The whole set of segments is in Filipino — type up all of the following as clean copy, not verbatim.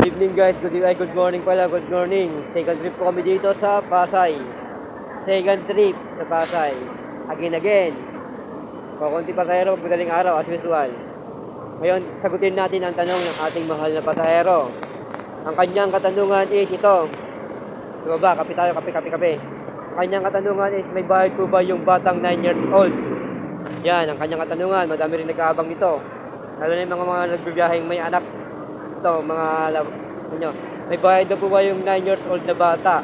Evening guys, good morning pala, good morning. Second trip ko kami dito sa Pasay. Second trip sa Pasay. Again. Kukunti pasahero pagdaling araw as usual. Ngayon, sagutin natin ang tanong ng ating mahal na pasahero. Ang kanyang katanungan is ito. Sa baba, kape tayo, kape. Ang kanyang katanungan is, may bayad po ba yung batang 9 years old? Yan, ang kanyang katanungan. Madami rin nag-aabang nito. Lalo na yung mga nagbibiyaheng may anak. Ito, mga nyo, may bayad na po ba yung 9 years old na bata?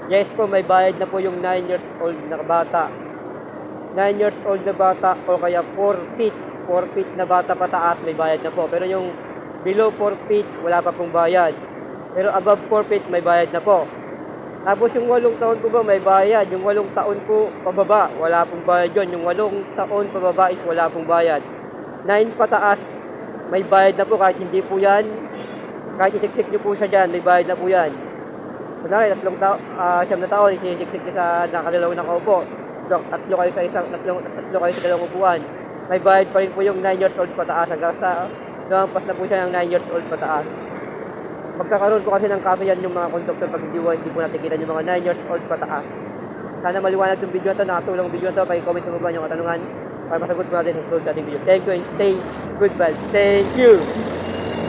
Yes po, may bayad na po yung 9 years old na bata. 9 years old na bata o kaya 4 feet na bata pataas, may bayad na po. Pero yung below 4 feet, wala pa pong bayad. Pero above 4 feet, may bayad na po. Tapos yung 8 taon po ba, may bayad. Yung 8 taon po pababa, wala pong bayad yun. Yung 8 taon pababa is wala pong bayad. 9 pataas, may bayad na po kahit hindi po yan. Kahit isiksik nyo po siya dyan, may bayad na po yan. Kunwari, 7 na taon, isisiksik nyo sa nakalalaw na kaupo. Tatlo kayo sa dalawang upuan. May bayad pa rin po yung 9 years old pataas. Hanggang sa lumampas na po siya ng 9 years old pataas. Magkakaroon po kasi ng kaso yan yung mga conductor pag hindi po natin yung mga 9 years old pataas. Sana maliwanag yung video na ito, nakatulong video na ito. Pag-comment sa baba yung katanungan para masagot po natin sa susunod nating video. Thank you and stay good vibes. Thank you!